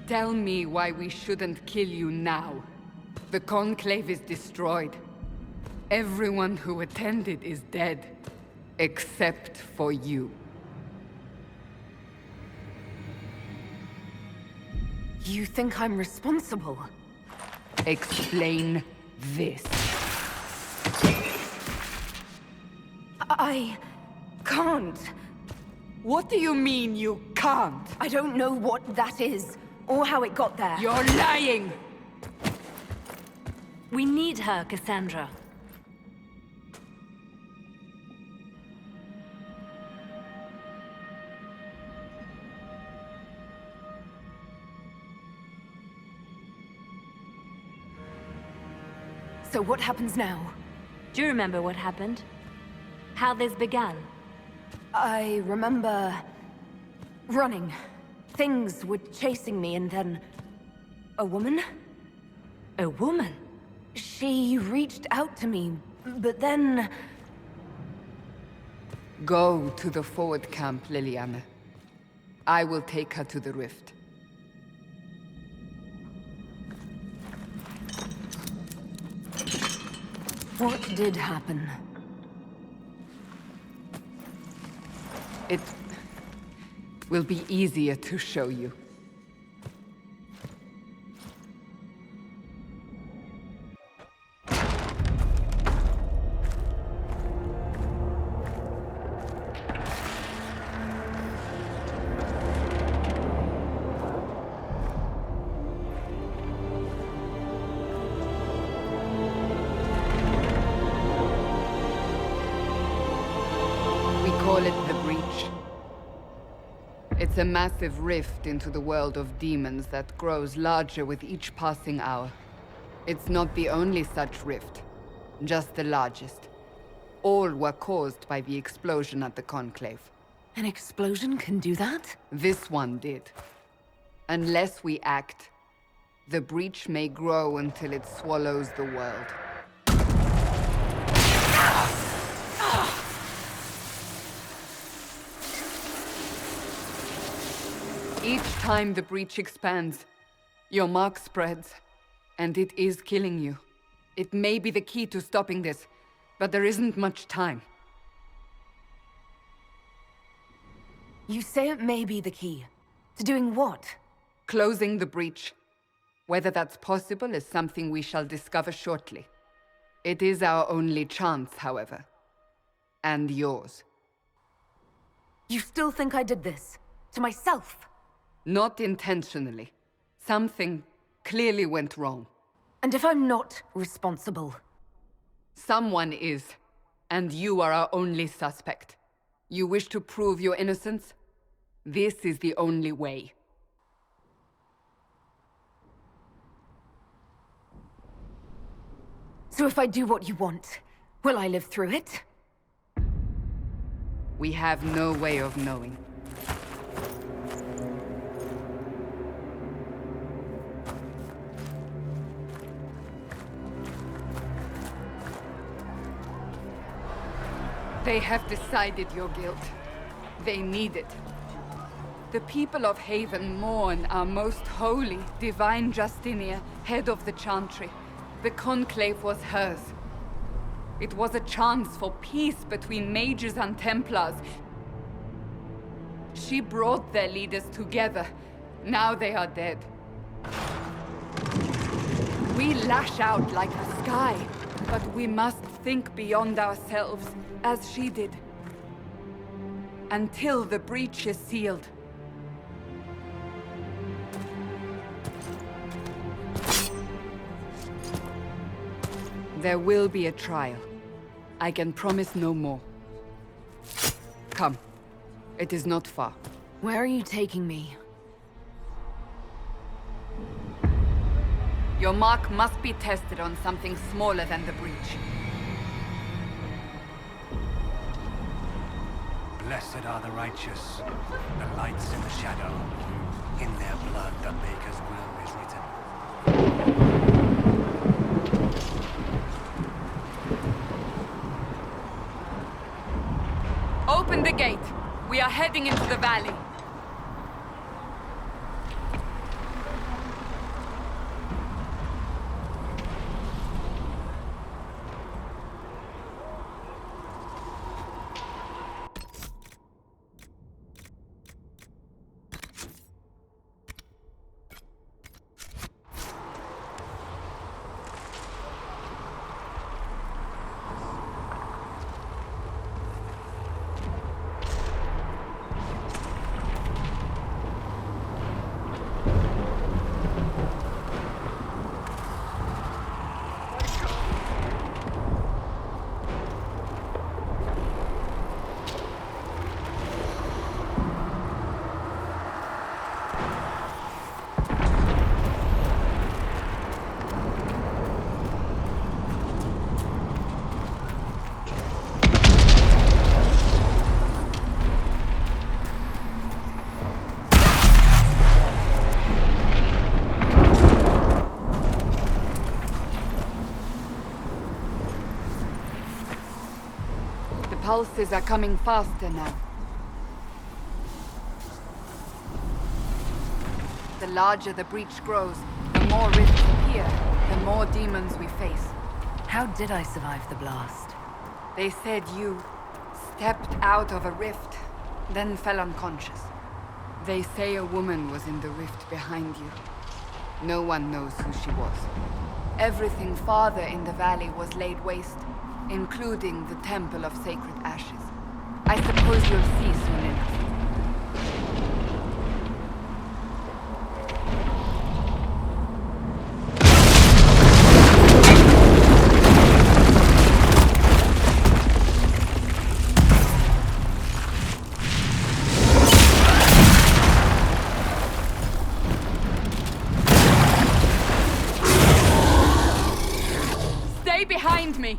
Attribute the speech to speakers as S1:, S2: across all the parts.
S1: Tell me why we shouldn't kill you now. The Conclave is destroyed. Everyone who attended is dead. Except for you.
S2: You think I'm responsible?
S1: Explain this.
S2: I can't.
S1: What do you mean you can't?
S2: I don't know what that is, or how it got there.
S1: You're lying!
S3: We need her, Cassandra.
S2: So what happens now?
S3: Do you remember what happened? How this began?
S2: I remember... running. Things were chasing me, and then... a woman?
S3: A woman?
S2: She reached out to me, but then...
S1: Go to the forward camp, Liliana. I will take her to the rift.
S2: What did happen?
S1: It will be easier to show you. Call it the Breach. It's a massive rift into the world of demons that grows larger with each passing hour. It's not the only such rift, just the largest. All were caused by the explosion at the Conclave.
S2: An explosion can do that?
S1: This one did. Unless we act, the Breach may grow until it swallows the world. Each time the Breach expands, your mark spreads, and it is killing you. It may be the key to stopping this, but there isn't much time.
S2: You say it may be the key. To doing what?
S1: Closing the Breach. Whether that's possible is something we shall discover shortly. It is our only chance, however. And yours.
S2: You still think I did this? To myself?
S1: Not intentionally. Something clearly went wrong.
S2: And if I'm not responsible?
S1: Someone is, and you are our only suspect. You wish to prove your innocence? This is the only way.
S2: So if I do what you want, will I live through it?
S1: We have no way of knowing. They have decided your guilt. They need it. The people of Haven mourn our most holy, divine Justinia, head of the Chantry. The Conclave was hers. It was a chance for peace between mages and Templars. She brought their leaders together. Now they are dead. We lash out like the sky, but we must think beyond ourselves, as she did. Until the Breach is sealed. There will be a trial. I can promise no more. Come. It is not far.
S2: Where are you taking me?
S1: Your mark must be tested on something smaller than the Breach.
S4: Blessed are the righteous, the lights in the shadow. In their blood the Maker's will is written.
S1: Open the gate. We are heading into the valley. pulses are coming faster now. The larger the breach grows, the more rifts appear, the more demons we face.
S2: How did I survive the blast?
S1: They said you stepped out of a rift, then fell unconscious. They say a woman was in the rift behind you. No one knows who she was. Everything farther in the valley was laid waste, including the Temple of Sacred Ashes. I suppose you'll see soon enough. Behind me!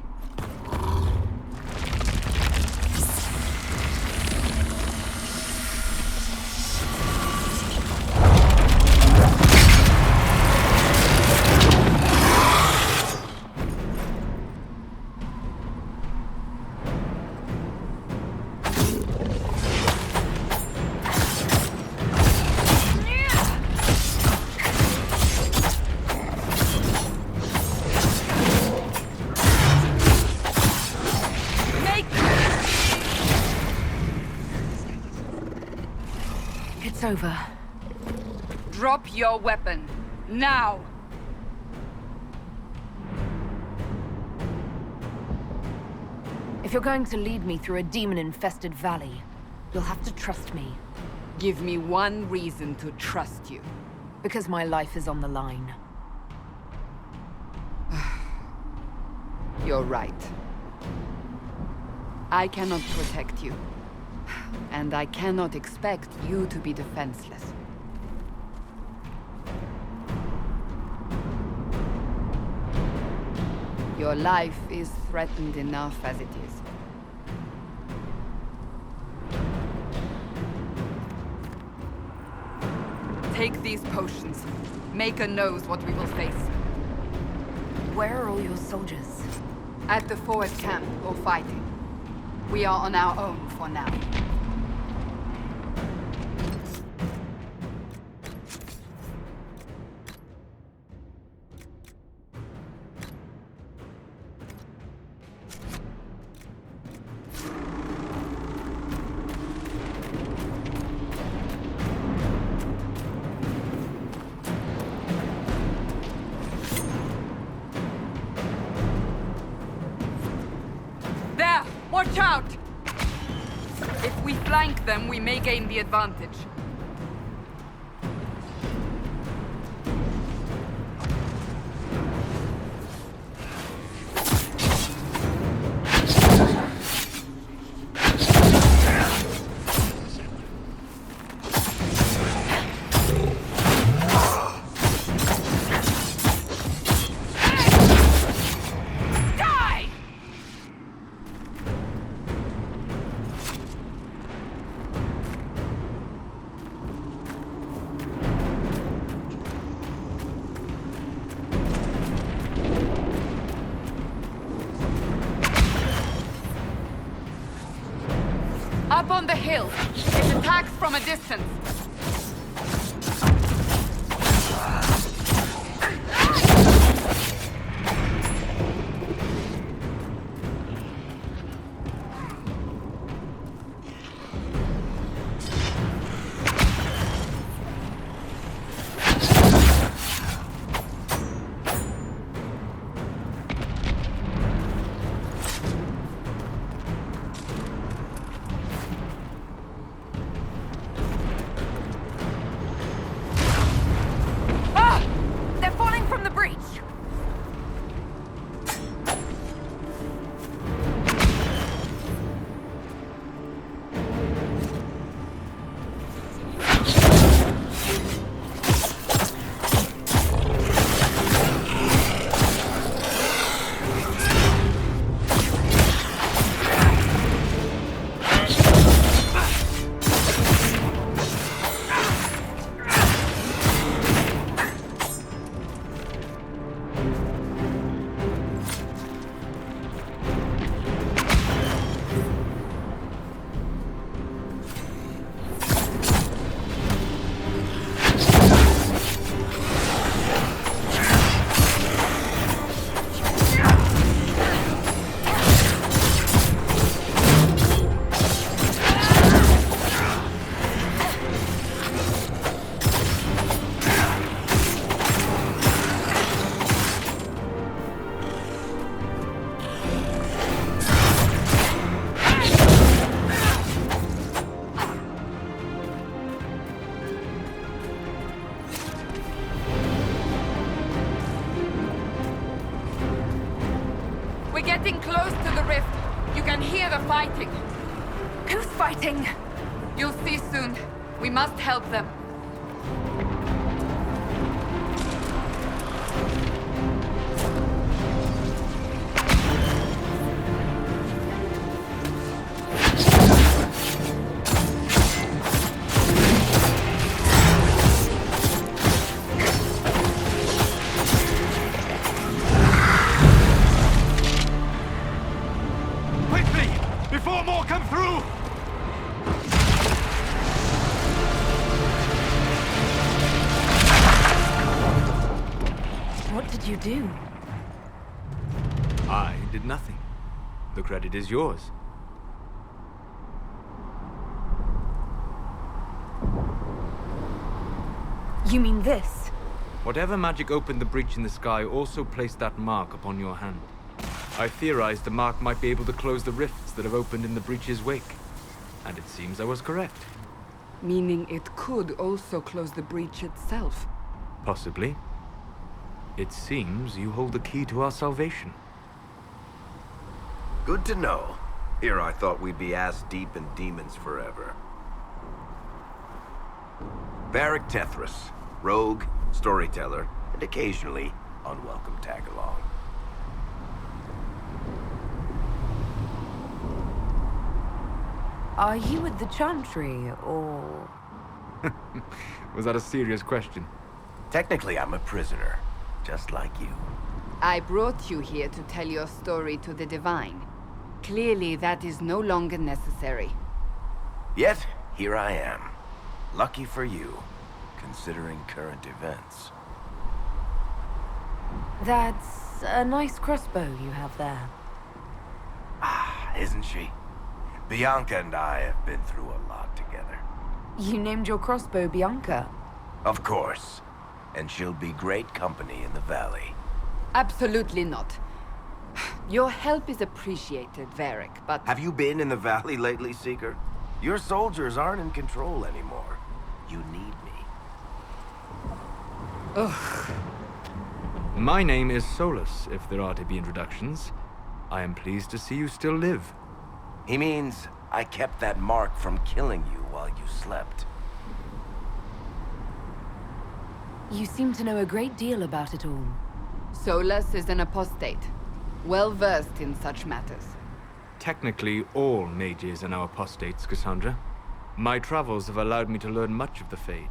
S2: It's over.
S1: Drop your weapon. Now!
S2: If you're going to lead me through a demon-infested valley, you'll have to trust me.
S1: Give me one reason to trust you.
S2: Because my life is on the line.
S1: You're right. I cannot protect you. And I cannot expect you to be defenseless. Your life is threatened enough as it is. Take these potions. Maker knows what we will face.
S2: Where are all your soldiers?
S1: At the forward camp, or fighting. We are on our own for now. There! Watch out! If we flank them, we may gain the advantage. Up on the hill. It attacks from a distance. getting close to the rift. You can hear the fighting.
S2: Who's fighting?
S1: You'll see soon. We must help them.
S4: Quickly! Before more come through!
S2: What did you do?
S5: I did nothing. The credit is yours.
S2: You mean this?
S5: Whatever magic opened the breach in the sky also placed that mark upon your hand. I theorized the mark might be able to close the rifts that have opened in the breach's wake. And it seems I was correct.
S1: Meaning it could also close the breach itself.
S5: Possibly. It seems you hold the key to our salvation.
S6: Good to know. Here I thought we'd be ass-deep in demons forever. Varric Tethras, rogue, storyteller, and occasionally unwelcome tag-along.
S2: Are you with the Chantry, or...?
S5: Was that a serious question?
S6: Technically, I'm a prisoner, just like you.
S1: I brought you here to tell your story to the Divine. Clearly, that is no longer necessary.
S6: Yet, here I am. Lucky for you, considering current events.
S2: That's a nice crossbow you have there.
S6: Ah, isn't she? Bianca and I have been through a lot together.
S2: You named your crossbow Bianca.
S6: Of course. And she'll be great company in the valley.
S1: Absolutely not. Your help is appreciated, Varric, but...
S6: Have you been in the valley lately, Seeker? Your soldiers aren't in control anymore. You need me.
S1: Ugh.
S5: My name is Solus, if there are to be introductions. I am pleased to see you still live.
S6: He means I kept that mark from killing you while you slept.
S2: You seem to know a great deal about it all.
S1: Solus is an apostate, well-versed in such matters.
S5: Technically, all mages are now apostates, Cassandra. My travels have allowed me to learn much of the Fade,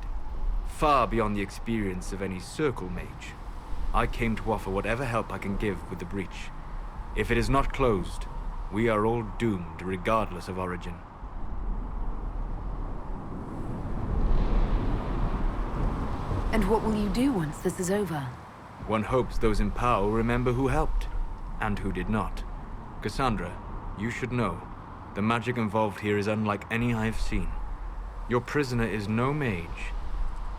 S5: far beyond the experience of any circle mage. I came to offer whatever help I can give with the breach. If it is not closed, we are all doomed, regardless of origin.
S2: And what will you do once this is over?
S5: One hopes those in power will remember who helped, and who did not. Cassandra, you should know, the magic involved here is unlike any I have seen. Your prisoner is no mage.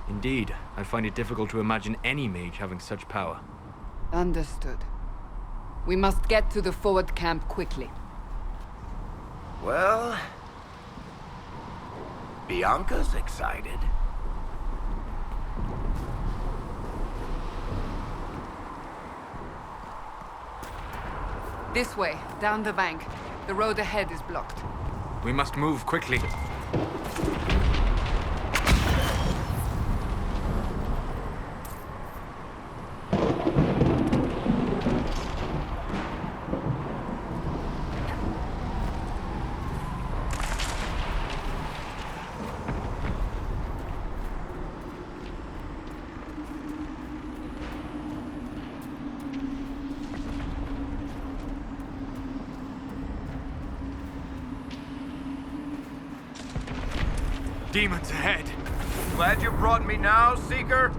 S5: Indeed, I find it difficult to imagine any mage having such power.
S1: Understood. We must get to the forward camp quickly.
S6: Well... Bianca's excited.
S1: This way, down the bank. The road ahead is blocked.
S5: We must move quickly. Demons ahead!
S6: Glad you brought me now, Seeker?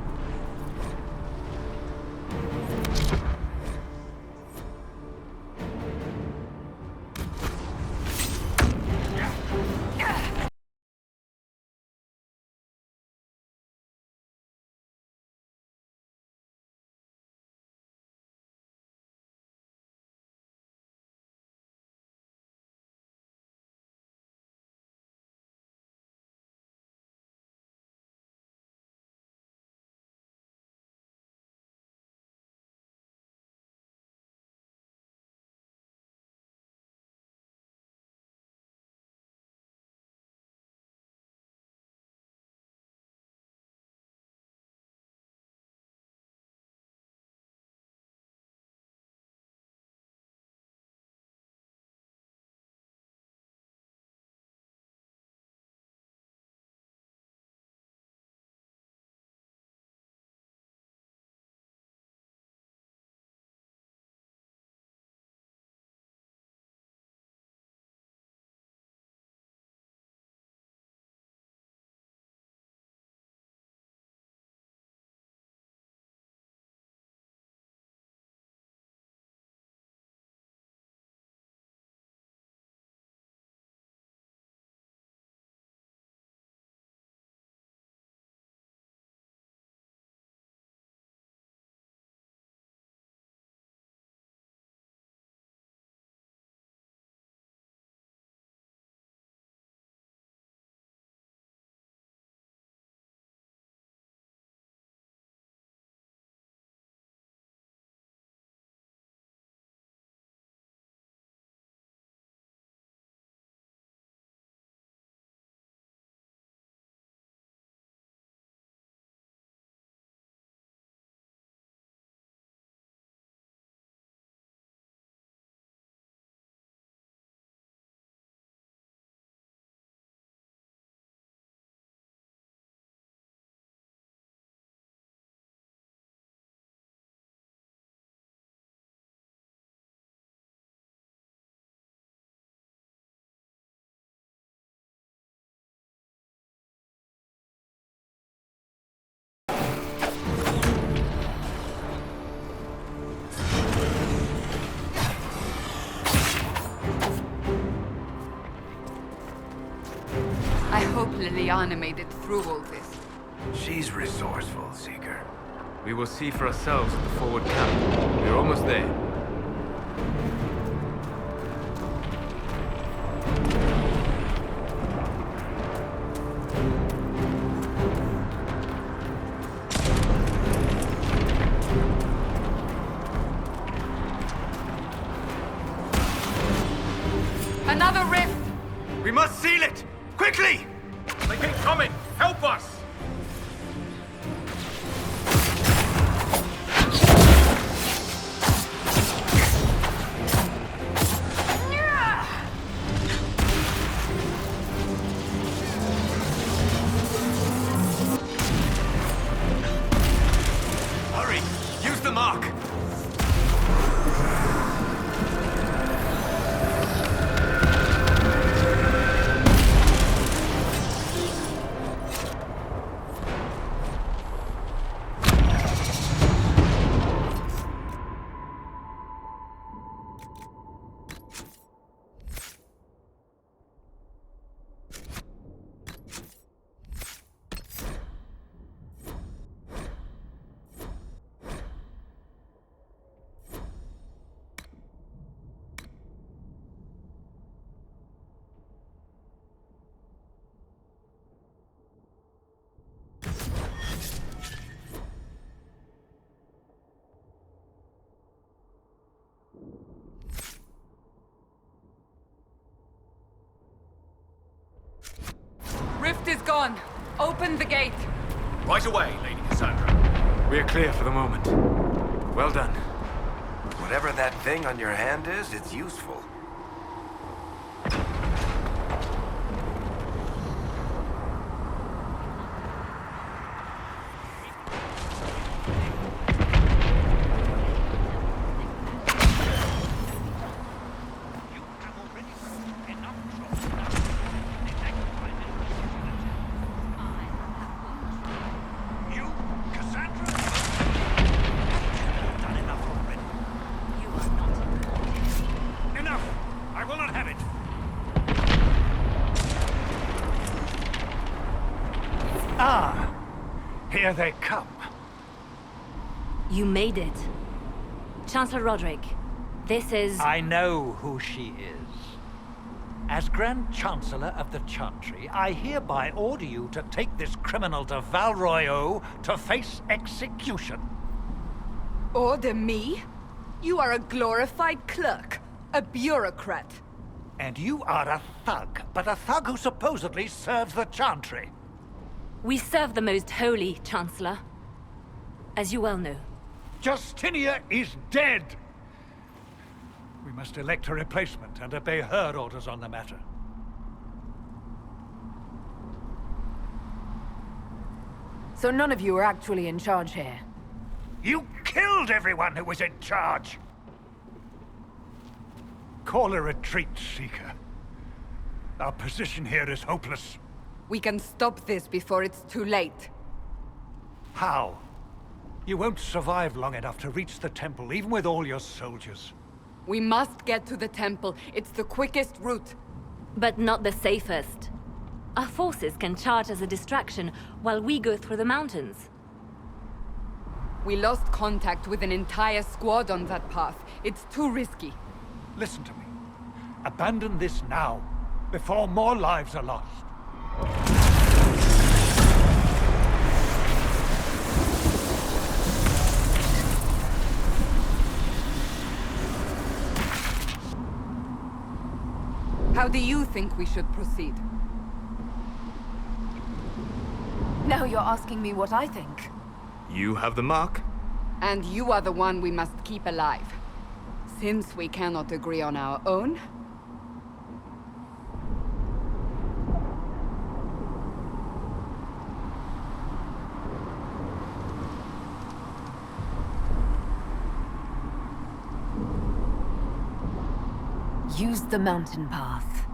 S1: Liliana made it through all this.
S6: She's resourceful, Seeker.
S5: We will see for ourselves at the forward camp. We're almost there.
S1: Another rift!
S5: We must seal it! Quickly!
S7: They keep coming! Help us!
S5: Hurry! Use the mark!
S1: Rift is gone. Open the gate.
S7: Right away, Lady Cassandra.
S5: We're clear for the moment. Well done.
S6: Whatever that thing on your hand is, it's useful.
S7: Here they come.
S3: You made it. Chancellor Roderick, this is...
S8: I know who she is. As Grand Chancellor of the Chantry, I hereby order you to take this criminal to Val Royeaux to face execution.
S1: Order me? You are a glorified clerk. A bureaucrat.
S8: And you are a thug, but a thug who supposedly serves the Chantry.
S3: We serve the most holy, Chancellor. As you well know.
S8: Justinia is dead! We must elect a replacement and obey her orders on the matter.
S2: So none of you are actually in charge here?
S8: You killed everyone who was in charge! Call a retreat, Seeker. Our position here is hopeless.
S1: We can stop this before it's too late.
S8: How? You won't survive long enough to reach the temple, even with all your soldiers.
S1: We must get to the temple. It's the quickest route.
S3: But not the safest. Our forces can charge as a distraction while we go through the mountains.
S1: We lost contact with an entire squad on that path. It's too risky.
S8: Listen to me. Abandon this now, before more lives are lost.
S1: How do you think we should proceed?
S2: Now you're asking me what I think.
S5: You have the mark.
S1: And you are the one we must keep alive. Since we cannot agree on our own...
S2: Use the mountain path.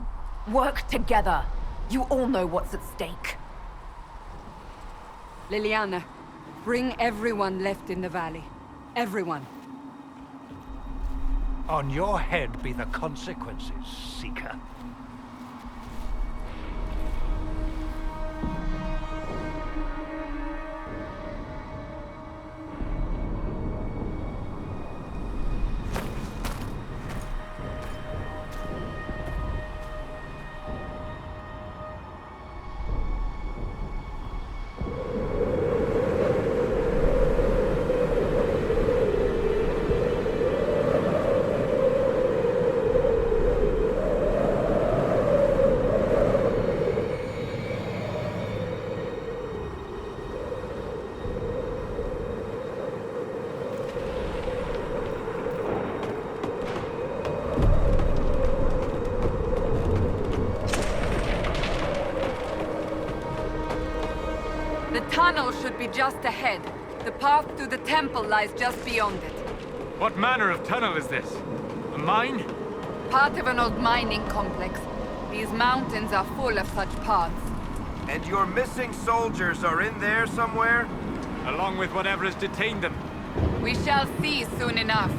S2: Work together. You all know what's at stake.
S1: Liliana, bring everyone left in the valley. Everyone.
S8: On your head be the consequences, Seeker.
S1: tunnel should be just ahead. The path to the temple lies just beyond it.
S5: What manner of tunnel is this? A mine?
S1: Part of an old mining complex. These mountains are full of such paths.
S6: And your missing soldiers are in there somewhere?
S5: Along with whatever has detained them.
S1: We shall see soon enough.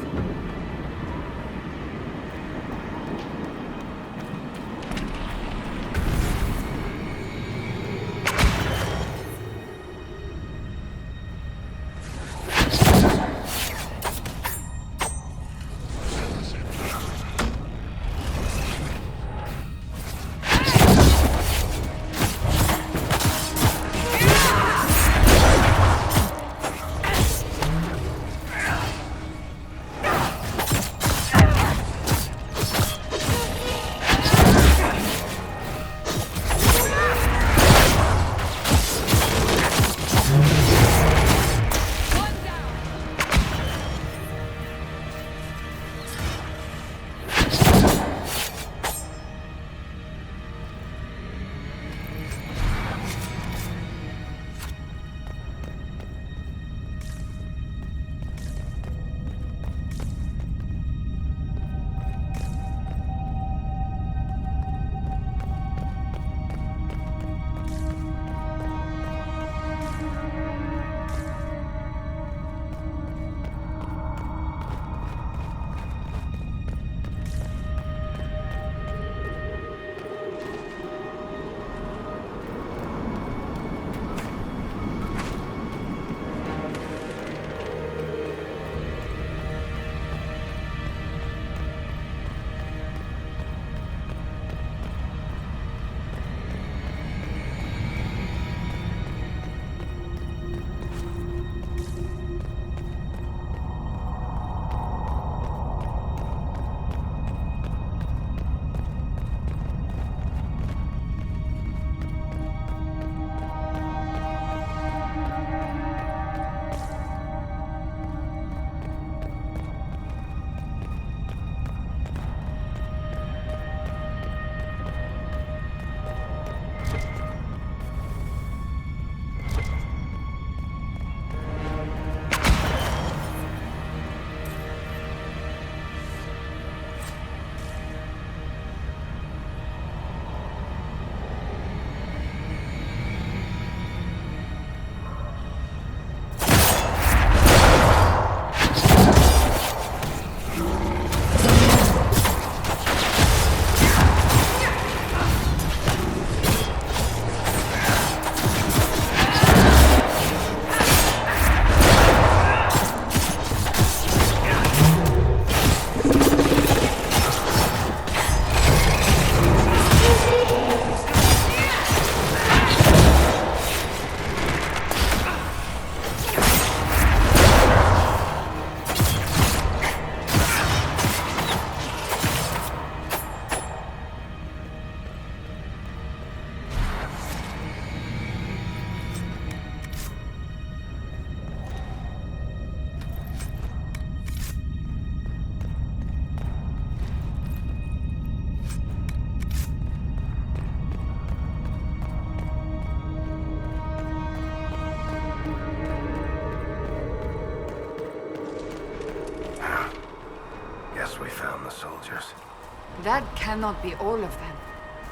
S1: That cannot be all of them.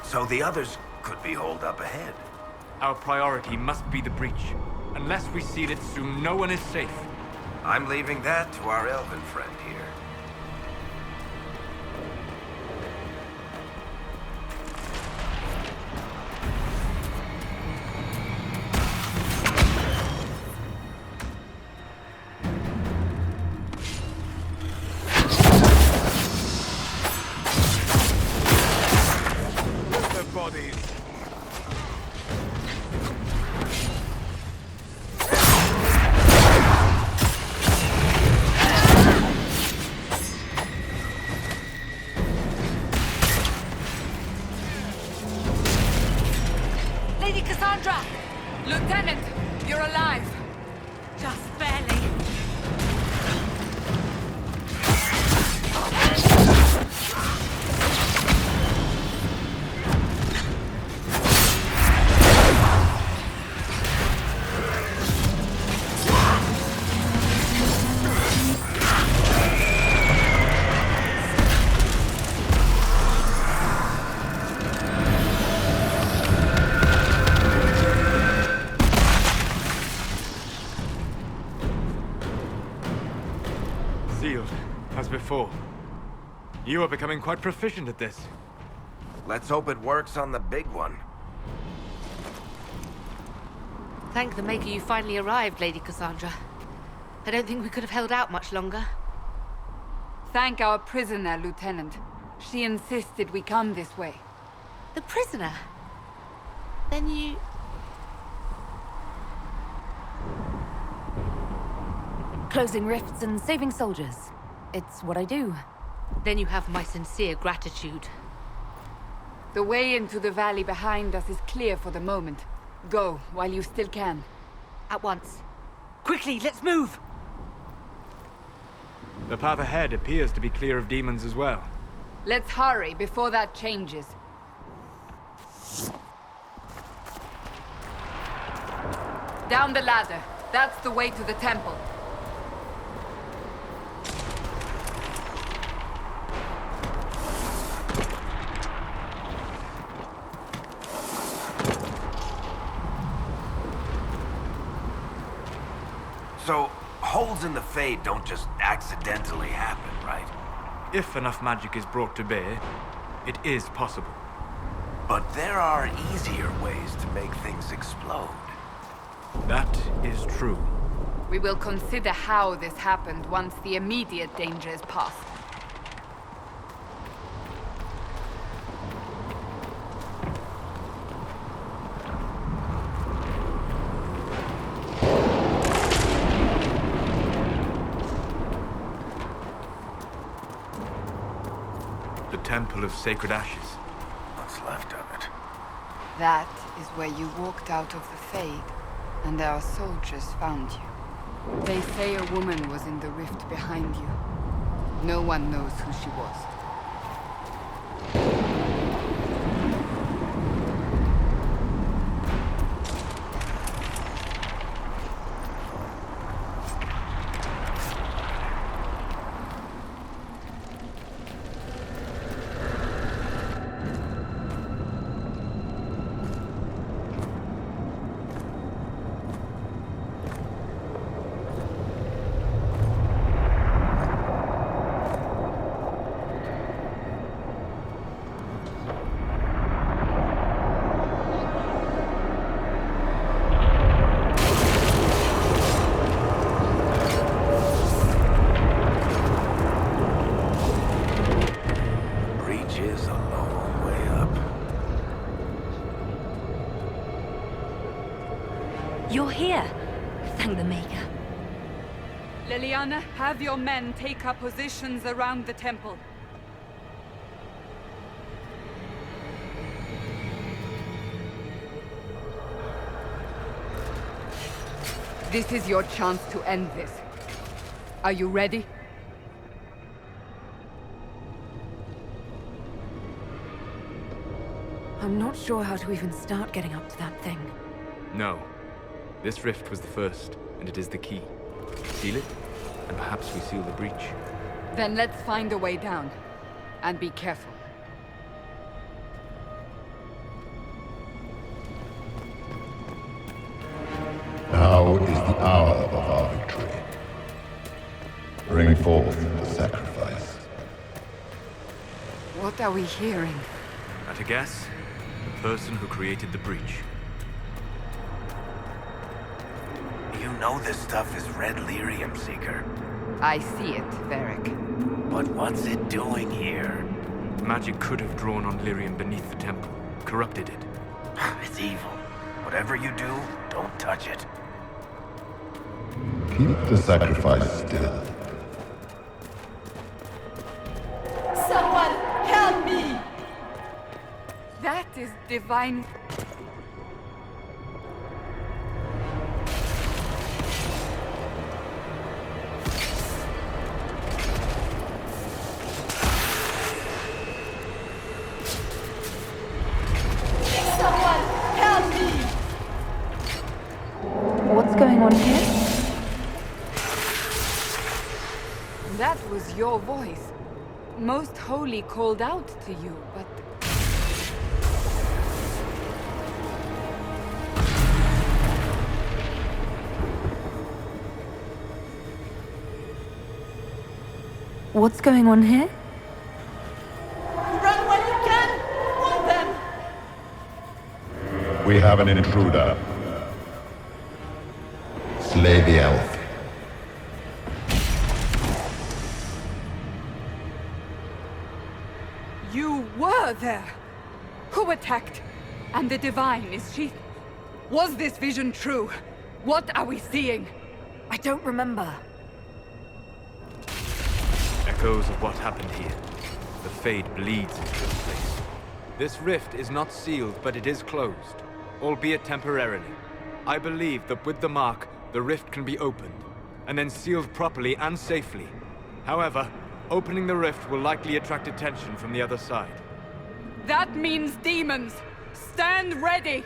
S6: So the others could be holed up ahead.
S5: Our priority must be the breach. Unless we seal it soon, no one is safe.
S6: I'm leaving that to our elven friend here.
S1: Lieutenant, you're alive.
S3: Just barely.
S5: sealed, as before. You are becoming quite proficient at this.
S6: Let's hope it works on the big one.
S9: Thank the Maker you finally arrived, Lady Cassandra. I don't think we could have held out much longer.
S1: Thank our prisoner, Lieutenant. She insisted we come this way.
S9: The prisoner? Then you...
S2: Closing rifts and saving soldiers. It's what I do.
S9: Then you have my sincere gratitude.
S1: The way into the valley behind us is clear for the moment. Go, while you still can.
S9: At once. Quickly, let's move!
S5: The path ahead appears to be clear of demons as well.
S1: Let's hurry before that changes. Down the ladder. That's the way to the temple.
S6: So, holes in the Fade don't just accidentally happen, right?
S5: If enough magic is brought to bear, it is possible.
S6: But there are easier ways to make things explode.
S5: That is true.
S1: We will consider how this happened once the immediate danger is past.
S5: The Temple of Sacred Ashes.
S6: What's left of it?
S1: That is where you walked out of the Fade, and our soldiers found you. They say a woman was in the rift behind you. No one knows who she was.
S3: You're here. Thank the Maker.
S1: Leliana, have your men take up positions around the temple. This is your chance to end this. Are you ready?
S2: I'm not sure how to even start getting up to that thing.
S5: No. This rift was the first, and it is the key. Seal it, and perhaps we seal the breach.
S1: Then let's find a way down. And be careful.
S10: Now is the hour of our victory. Bring forth the sacrifice.
S1: What are we hearing?
S5: At a guess, the person who created the breach.
S6: You know this stuff is red lyrium, Seeker.
S1: I see it, Varric.
S6: But what's it doing here?
S5: Magic could have drawn on lyrium beneath the temple, corrupted it.
S6: It's evil. Whatever you do, don't touch it.
S10: Keep the sacrifice still.
S1: Someone help me! That is divine.
S2: What's going on here?
S1: That was your voice. Most Holy called out to you, but...
S2: What's going on here?
S1: Run while you can! Warn them!
S10: We have an intruder. Slay the elf.
S1: You were there! Who attacked? And the Divine, is she... Was this vision true? What are we seeing?
S2: I don't remember.
S5: Echoes of what happened here. The Fade bleeds into this place. This rift is not sealed, but it is closed, albeit temporarily. I believe that with the mark, the rift can be opened, and then sealed properly and safely. However, opening the rift will likely attract attention from the other side.
S1: That means demons! Stand ready!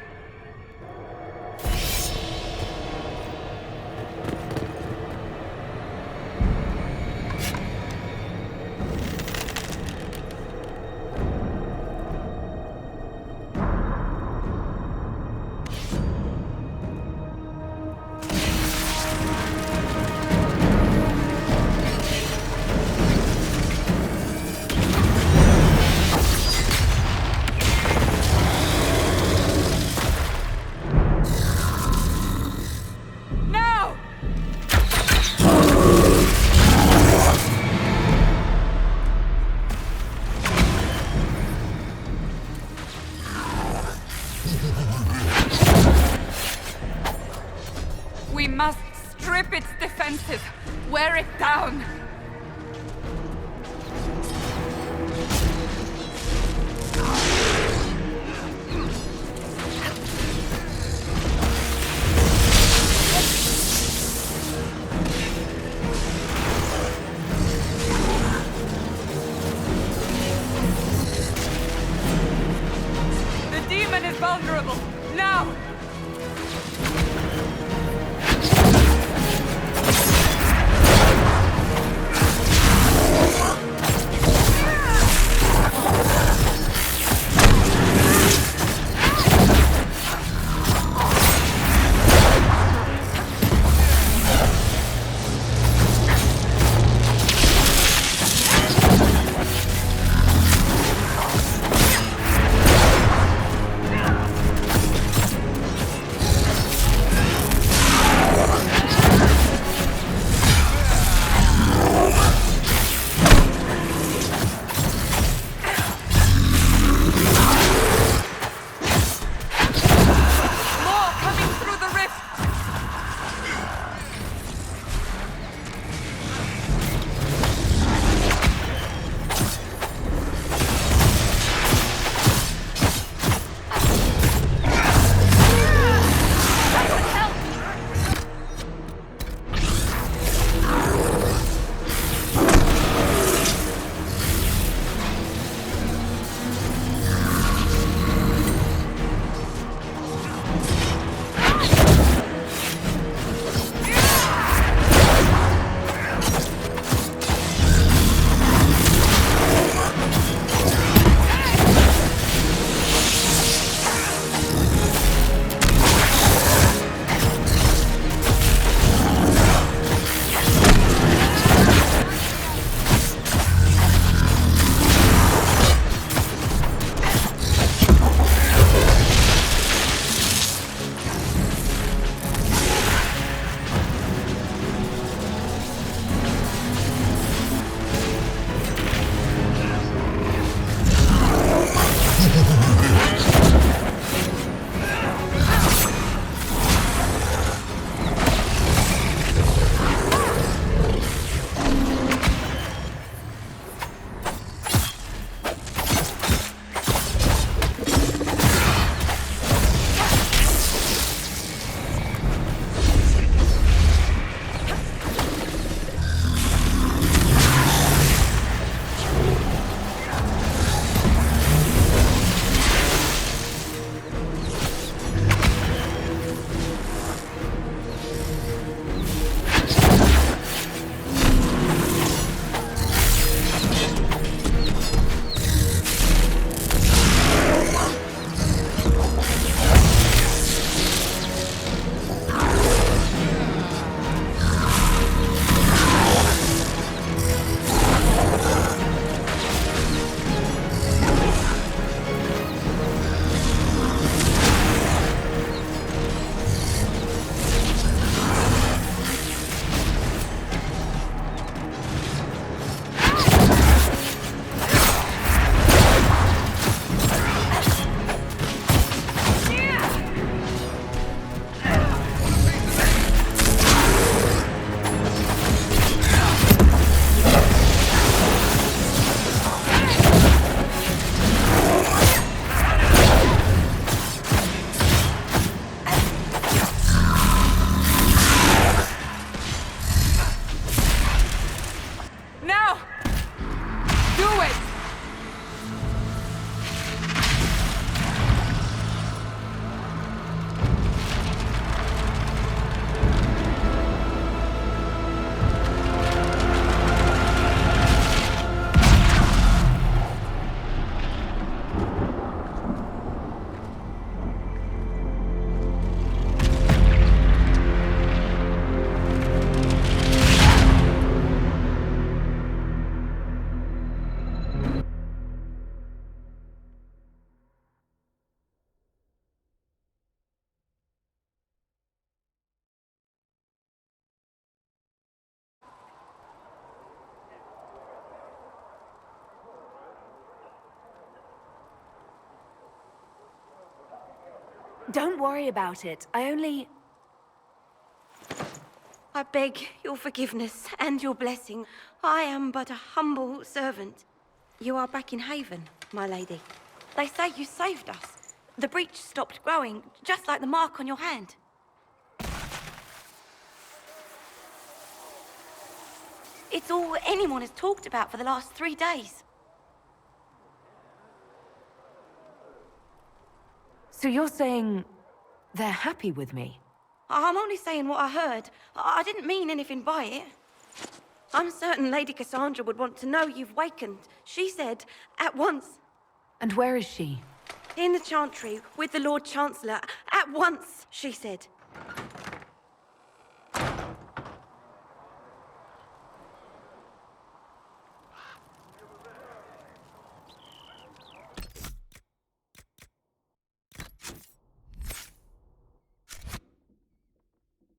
S2: Don't worry about it.
S11: I beg your forgiveness and your blessing. I am but a humble servant. You are back in Haven, my lady. They say you saved us. The breach stopped growing, just like the mark on your hand. It's all anyone has talked about for the last 3 days.
S2: So you're saying they're happy with me?
S11: I'm only saying what I heard. I didn't mean anything by it. I'm certain Lady Cassandra would want to know you've wakened. She said, at once.
S2: And where is she?
S11: In the Chantry, with the Lord Chancellor. At once, she said.